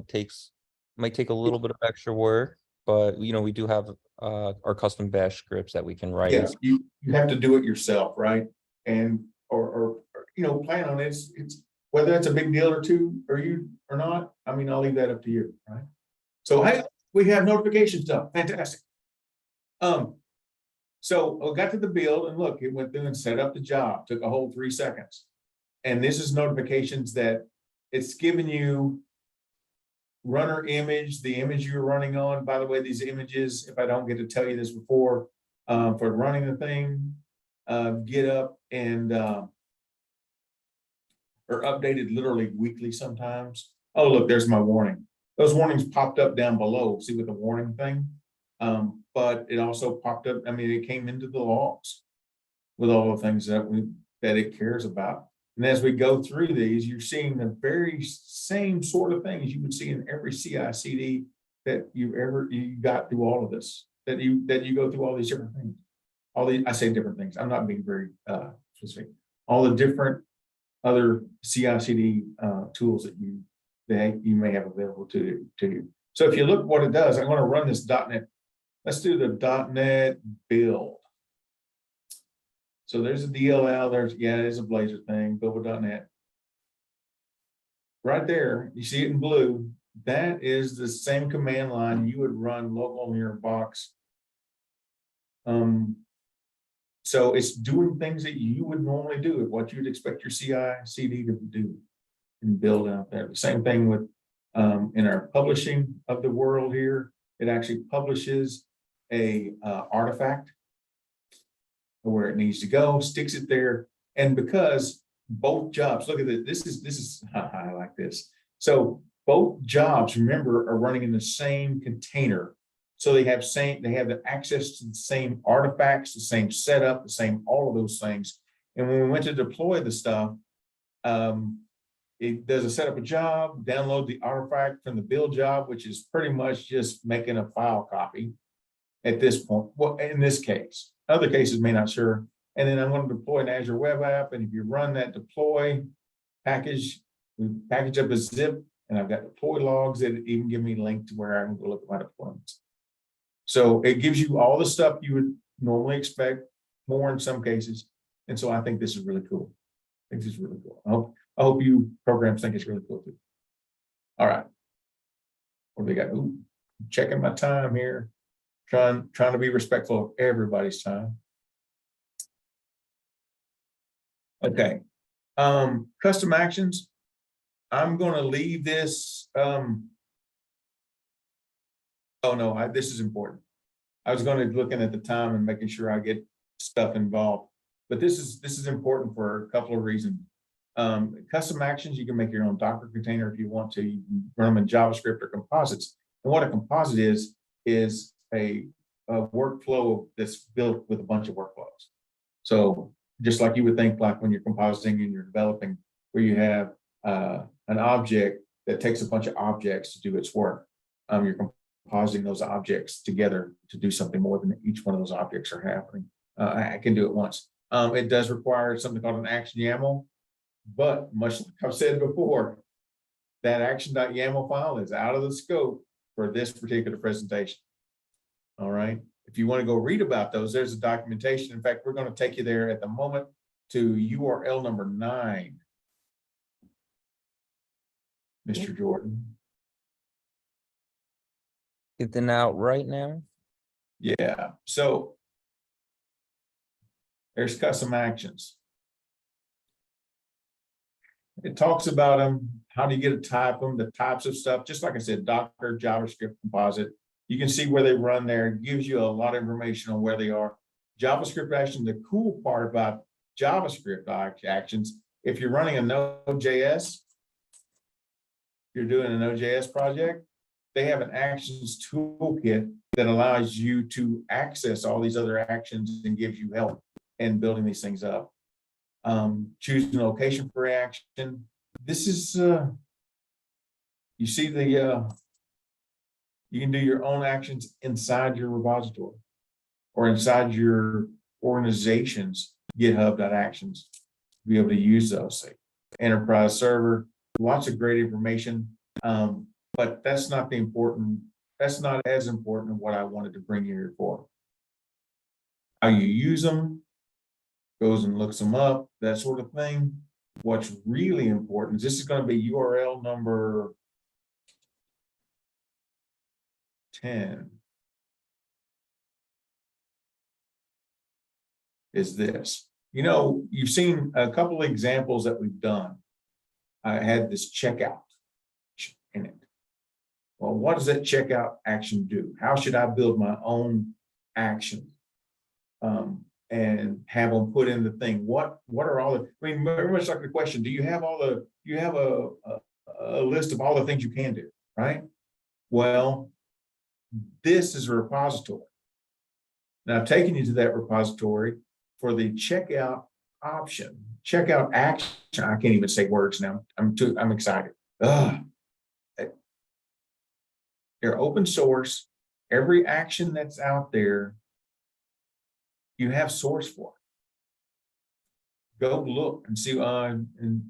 Might take a little bit of extra work, but we do have our custom bash scripts that we can write. Yeah, you have to do it yourself, right? And or plan on it. It's whether it's a big deal or two or not. I mean, I'll leave that up to you, right? So hey, we have notification stuff. Fantastic. So I got to the build and look, it went through and set up the job, took a whole 3 seconds. And this is notifications that it's giving you runner image, the image you're running on. By the way, these images, if I don't get to tell you this before, for running the thing, get up and are updated literally weekly sometimes. Oh, look, there's my warning. Those warnings popped up down below. See with the warning thing? But it also popped up. I mean, it came into the logs with all the things that it cares about. And as we go through these, you're seeing the very same sort of things you would see in every CI/CD that you got through all of this. That you go through all these different things. I say different things. I'm not being very specific. All the different other CI/CD tools that you may have available to you. So if you look what it does, I'm going to run this .NET. Let's do the .NET build. So there's a DLL. It is a Blazor thing. Build with .NET. Right there, you see it in blue. That is the same command line you would run local in your box. So it's doing things that you would normally do, what you'd expect your CI/CD to do and build out there. The same thing with in our publishing of the world here. It actually publishes a artifact where it needs to go, sticks it there, and because both jobs, look at this. This is I like this. So both jobs, remember, are running in the same container. So they have the access to the same artifacts, the same setup, the same all of those things. And when we went to deploy the stuff, it does a set up a job, download the artifact from the build job, which is pretty much just making a file copy at this point. Well, in this case, other cases may not sure. And then I'm going to deploy an Azure web app. And if you run that deploy package, we package up a zip, and I've got deploy logs that even give me a link to where I can go look at my deployments. So it gives you all the stuff you would normally expect, more in some cases. And so I think this is really cool. I think this is really cool. I hope you programs think it's really cool too. All right. What do we got? Ooh, checking my time here. Trying to be respectful of everybody's time. Okay. Custom actions. I'm going to leave this. Oh no, this is important. I was going to be looking at the time and making sure I get stuff involved, but this is important for a couple of reasons. Custom actions, you can make your own Docker container if you want to. You can run them in JavaScript or composites. And what a composite is a workflow that's built with a bunch of workflows. So just like you would think, like when you're compositing and you're developing, where you have an object that takes a bunch of objects to do its work. You're compositing those objects together to do something more than each one of those objects are happening. I can do it once. It does require something called an action YAML, but much like I've said before, that action.yaml file is out of the scope for this particular presentation. All right. If you want to go read about those, there's a documentation. In fact, we're going to take you there at the moment to URL number 9. Mr. Jordan. Get them out right now. Yeah. So there's custom actions. It talks about them, how do you get to type them, the types of stuff, just like I said, Docker, JavaScript, Composite. You can see where they run there. It gives you a lot of information on where they are. JavaScript action, the cool part about JavaScript actions, if you're running a Node.js, you're doing a Node.js project, they have an actions toolkit that allows you to access all these other actions and gives you help in building these things up. Choosing location for action. This is, you see the, you can do your own actions inside your repository or inside your organization's GitHub.Actions to be able to use those. Enterprise server, lots of great information. But that's not the important, that's not as important as what I wanted to bring you here for. How you use them, goes and looks them up, that sort of thing. What's really important is this is going to be URL number 10. Is this. You know, you've seen a couple of examples that we've done. I had this checkout in it. Well, what does that checkout action do? How should I build my own action? And have them put in the thing. What are all the, I mean, very much like the question, do you have all the, you have a list of all the things you can do, right? Well, this is a repository. Now I've taken you to that repository for the checkout option, checkout action. I can't even say words now. I'm excited. They're open source. Every action that's out there, you have source for it. Go look and see. And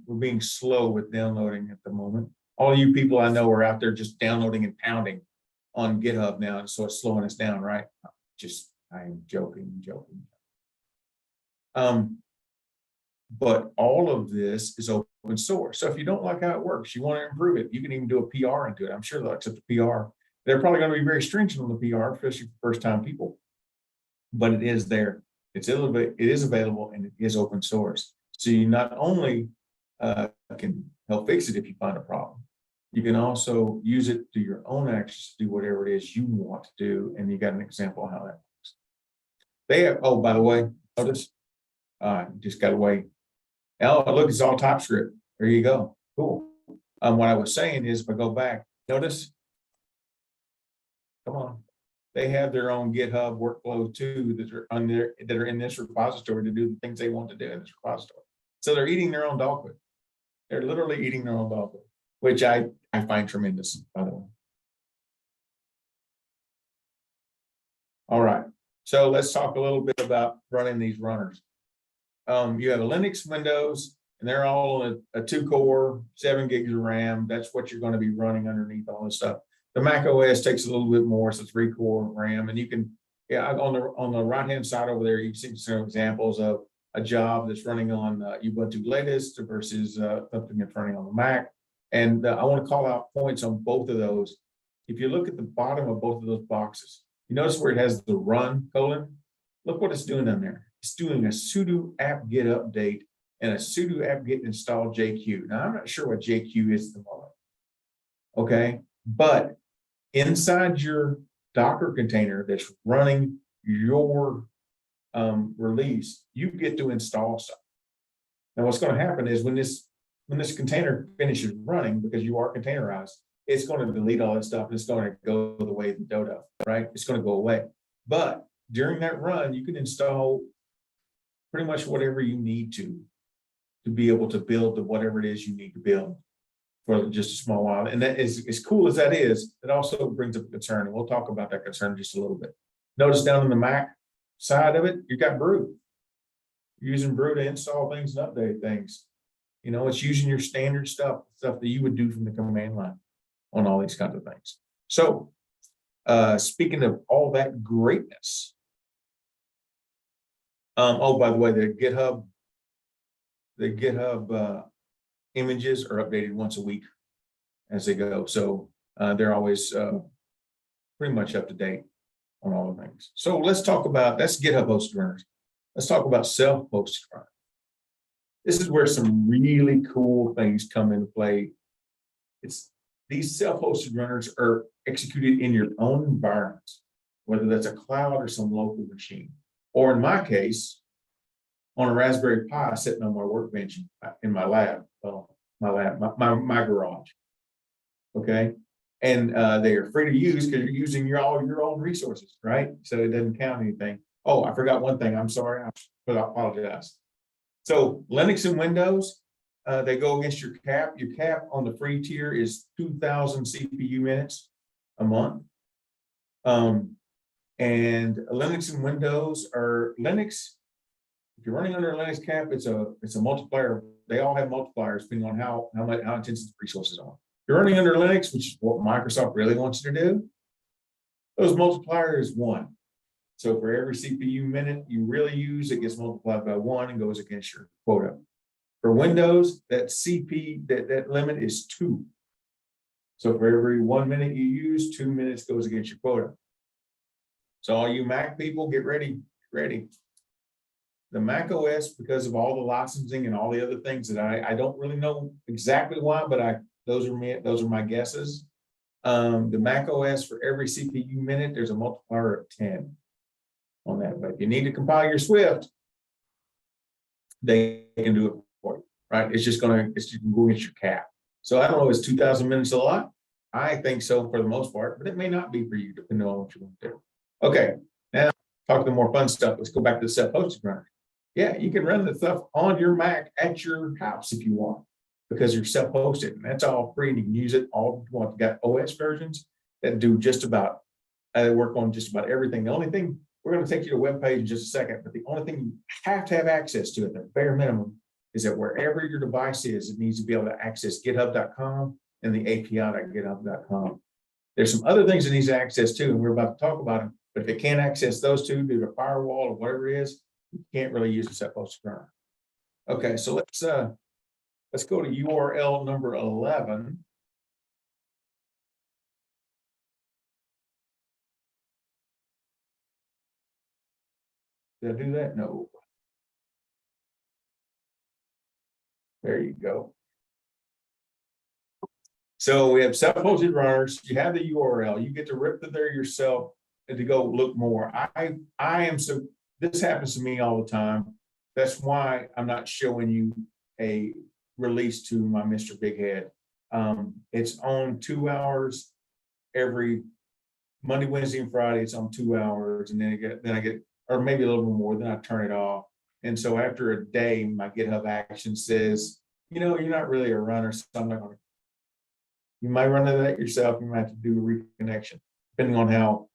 we're being slow with downloading at the moment. All you people I know are out there just downloading and pounding on GitHub now, and so it's slowing us down, right? I am joking. But all of this is open source. So if you don't like how it works, you want to improve it, you can even do a PR into it. I'm sure they'll accept a PR. They're probably going to be very stringent on the PR, especially for first-time people. But it is there. It is available, and it is open source. So you not only can help fix it if you find a problem, you can also use it to your own actions to do whatever it is you want to do. And you got an example of how that works. They have, oh, by the way, notice, just got away. Oh, look, it's all TypeScript. There you go. Cool. What I was saying is, if I go back, notice, come on. They have their own GitHub workflow too that are on there, that are in this repository to do the things they want to do in this repository. So they're eating their own dog food. They're literally eating their own dog food, which I find tremendous, by the way. All right. So let's talk a little bit about running these runners. You have a Linux, Windows, and they're all on a 2-core, 7 gigs of RAM. That's what you're going to be running underneath all this stuff. The Mac OS takes a little bit more, so 3-core RAM, and you can, yeah, on the right-hand side over there, you can see some examples of a job that's running on Ubuntu latest versus something that's running on the Mac. And I want to call out points on both of those. If you look at the bottom of both of those boxes, you notice where it has the run colon. Look what it's doing down there. It's doing a sudo apt-get update and a sudo apt-get install JQ. Now, I'm not sure what JQ is at the moment. Okay, but inside your Docker container that's running your release, you get to install stuff. Now, what's going to happen is when this container finishes running, because you are containerized, it's going to delete all that stuff and it's going to go the way of the dodo, right? It's going to go away. But during that run, you can install pretty much whatever you need to be able to build whatever it is you need to build for just a small while. And that is, as cool as that is, it also brings up a concern. And we'll talk about that concern just a little bit. Notice down on the Mac side of it, you got Brew. You're using Brew to install things and update things. You know, it's using your standard stuff that you would do from the command line on all these kinds of things. So Speaking of all that greatness, oh, by the way, the GitHub images are updated once a week as they go. So they're always pretty much up to date on all the things. So let's talk about, that's GitHub hosted runners. Let's talk about self-hosted runners. This is where some really cool things come into play. It's these self-hosted runners are executed in your own environment, whether that's a cloud or some local machine. Or in my case, on a Raspberry Pi sitting on my workbench in my lab, my garage. Okay. And they are free to use because you're using all your own resources, right? So it doesn't count anything. Oh, I forgot one thing. I'm sorry. I apologize. So Linux and Windows, they go against your cap. Your cap on the free tier is 2,000 CPU minutes a month. And Linux and Windows are Linux. If you're running under a Linux cap, it's a multiplier. They all have multipliers depending on how intensive the resources are. If you're running under Linux, which is what Microsoft really wants you to do, those multiplier is 1. So for every CPU minute you really use, it gets multiplied by 1 and goes against your quota. For Windows, that that limit is 2. So for every 1 minute you use, 2 minutes goes against your quota. So all you Mac people, get ready. The Mac OS, because of all the licensing and all the other things that I don't really know exactly why, but those are my guesses. The Mac OS, for every CPU minute, there's a multiplier of 10 on that. But if you need to compile your Swift, they can do it for you, right? It's just going to go against your cap. So I don't know, is 2,000 minutes a lot? I think so for the most part, but it may not be for you depending on what you want to do. Okay, now talk to the more fun stuff. Let's go back to the self-hosted runner. Yeah, you can run the stuff on your Mac at your house if you want, because you're self-hosted, and that's all free, and you can use it all you want. You got OS versions that do just about, work on just about everything. The only thing, we're going to take you to a web page in just a second, but the only thing you have to have access to at the bare minimum is that wherever your device is, it needs to be able to access github.com and the API.github.com. There's some other things it needs access to, and we're about to talk about them, but if it can't access those two due to firewall or whatever it is, you can't really use a self-hosted runner. Okay, so let's go to URL number 11. Did I do that? No. There you go. So we have self-hosted runners. You have the URL. You get to rip to there yourself and to go look more. This happens to me all the time. That's why I'm not showing you a release to my Mr. Big Head. It's on 2 hours every Monday, Wednesday, and Friday. It's on 2 hours, and then I get, or maybe a little bit more. Then I turn it off. And so after a day, my GitHub action says, you're not really a runner, so I'm not going to. You might run into that yourself. You might have to do a reconnection, depending on how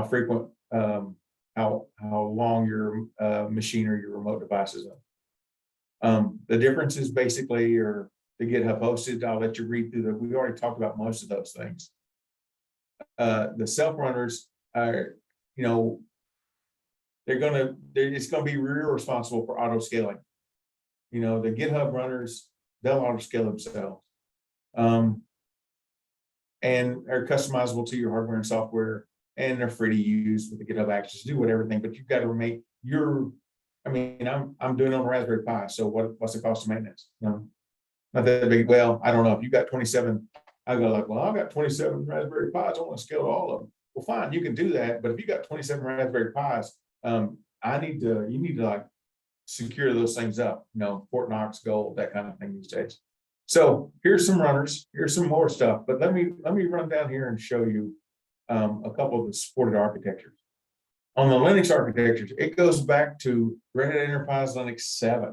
frequent, how long your machine or your remote device is on. The differences basically are the GitHub hosted. I'll let you read through we already talked about most of those things. The self runners are, it's going to be real responsible for auto scaling. The GitHub runners, they'll auto scale themselves. And are customizable to your hardware and software, and they're free to use with the GitHub Actions to do everything, but you've got to make I'm doing it on a Raspberry Pi, so what's the cost of maintenance? Not that big. Well, I don't know. If you got 27, I go like, well, I've got 27 Raspberry Pis. I want to scale all of them. Well, fine, you can do that, but if you got 27 Raspberry Pis, you need to like secure those things up, Fort Knox Gold, that kind of thing these days. So here's some runners, here's some more stuff, but let me run down here and show you a couple of the supported architectures. On the Linux architectures, it goes back to Red Hat Enterprise Linux 7.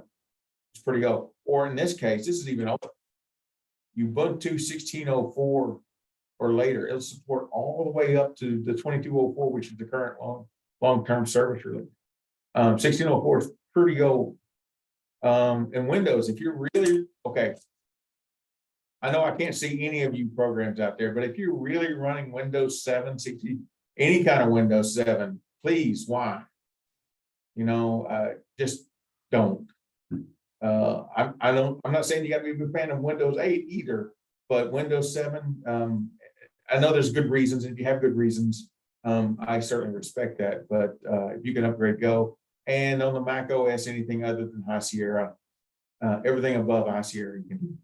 It's pretty old. Or in this case, this is even older. Ubuntu 16.04 or later. It'll support all the way up to the 22.04, which is the current long-term service release. 16.04 is pretty old. In Windows, if you're really, okay, I know I can't see any of you programs out there, but if you're really running Windows 7, any kind of Windows 7, please, why? Just don't. I'm not saying you got to be a big fan of Windows 8 either, but Windows 7, I know there's good reasons. If you have good reasons, I certainly respect that. But if you can upgrade, go. And on the Mac OS, anything other than High Sierra, everything above High Sierra you can do.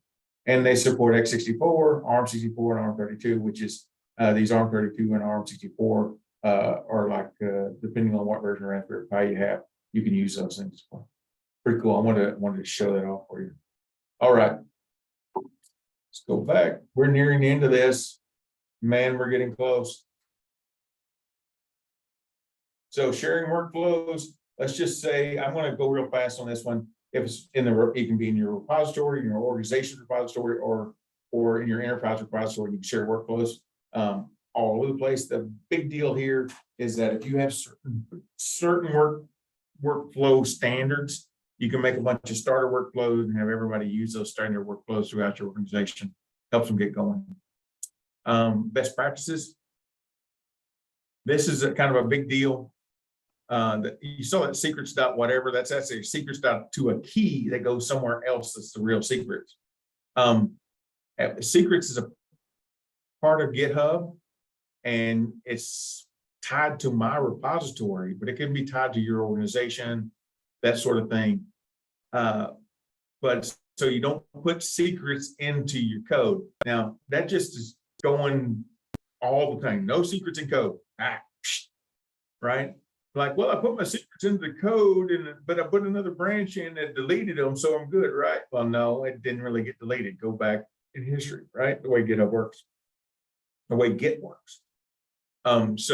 And they support x64, ARM64, and ARM32, which is these ARM32 and ARM64 are like, depending on what version of Raspberry Pi you have, you can use those things as well. Pretty cool. I wanted to show that off for you. All right. Let's go back. We're nearing the end of this. Man, we're getting close. So sharing workflows, let's just say, I'm going to go real fast on this one. If it's in the, it can be in your repository, in your organization repository, or in your enterprise repository, you can share workflows all over the place. The big deal here is that if you have certain workflow standards, you can make a bunch of starter workflows and have everybody use those standard workflows throughout your organization. Helps them get going. Best practices. This is a kind of a big deal. That you saw that secrets dot whatever, that's actually secrets dot to a key that goes somewhere else. That's the real secrets. Secrets is a part of GitHub, and it's tied to my repository, but it can be tied to your organization, that sort of thing. But so you don't put secrets into your code. Now that just is going all the time. No secrets in code. Right? Like, well, I put my secrets into the code, but I put another branch in that deleted them, so I'm good, right? Well, no, it didn't really get deleted. Go back in history, right? The way GitHub works, the way Git works. There's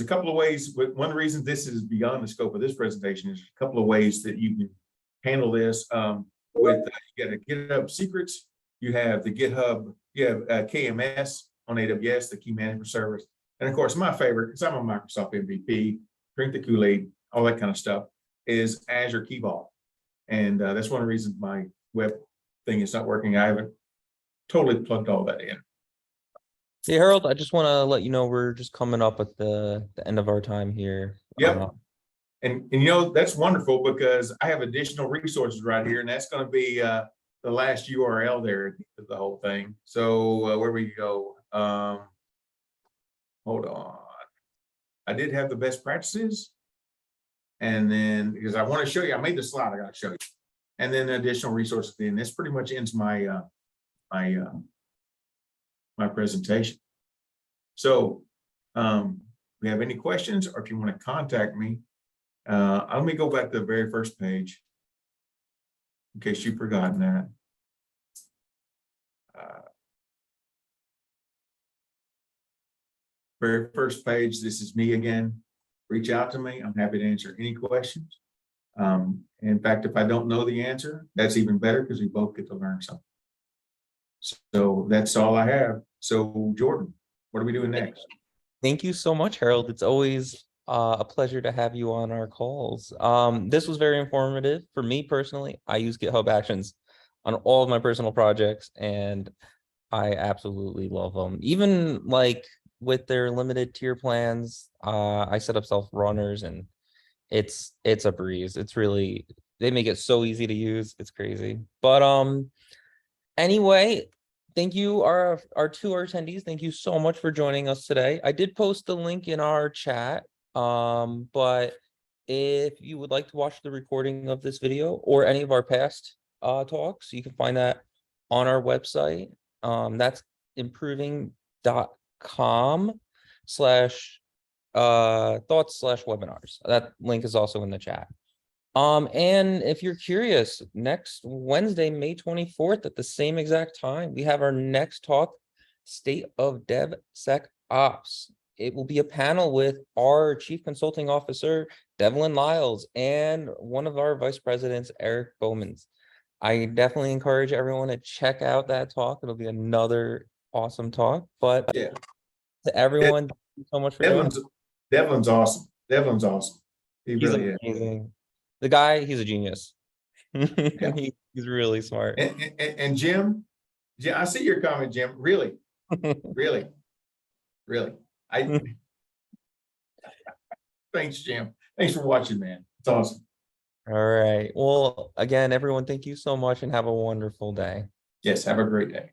a couple of ways. One of the reasons this is beyond the scope of this presentation is a couple of ways that you can handle this. You got a GitHub secrets. You have the GitHub. You have KMS on AWS, the key management service. And of course, my favorite, because I'm a Microsoft MVP, drink the Kool-Aid, all that kind of stuff, is Azure Key Vault. And that's one of the reasons my web thing is not working. I haven't totally plugged all that in. Hey, Harold, I just want to let you know we're just coming up at the end of our time here. Yep. And that's wonderful because I have additional resources right here, and that's going to be the last URL there of the whole thing. So where we go? Hold on. I did have the best practices. And then, because I want to show you, I made the slide, I got to show you. And then additional resources. Then this pretty much ends my my presentation. So we have any questions, or if you want to contact me, let me go back to the very first page in case you've forgotten that. Very first page, this is me again. Reach out to me. I'm happy to answer any questions. In fact, if I don't know the answer, that's even better because we both get to learn something. So that's all I have. So Jordan, what are we doing next? Thank you so much, Harold. It's always a pleasure to have you on our calls. This was very informative for me personally. I use GitHub Actions on all of my personal projects, and I absolutely love them. Even like with their limited tier plans, I set up self runners, and it's a breeze. It's really, they make it so easy to use. It's crazy. But anyway, thank you our two attendees. Thank you so much for joining us today. I did post the link in our chat. But if you would like to watch the recording of this video or any of our past talks, you can find that on our website. That's improving.com/thoughts/webinars. That link is also in the chat. And if you're curious, next Wednesday, May 24th, at the same exact time, we have our next talk, State of DevSecOps. It will be a panel with our Chief Consulting Officer, Devlin Lyles, and one of our Vice Presidents, Eric Bowmans. I definitely encourage everyone to check out that talk. It'll be another awesome talk. But yeah, to everyone, thank you so much for joining. Devlin's awesome. Devlin's awesome. He's really amazing. The guy, he's a genius. Yeah. He's really smart. And Jim, I see your comment, Jim. Really, really, really. Thanks, Jim. Thanks for watching, man. It's awesome. All right. Well, again, everyone, thank you so much and have a wonderful day. Yes, have a great day.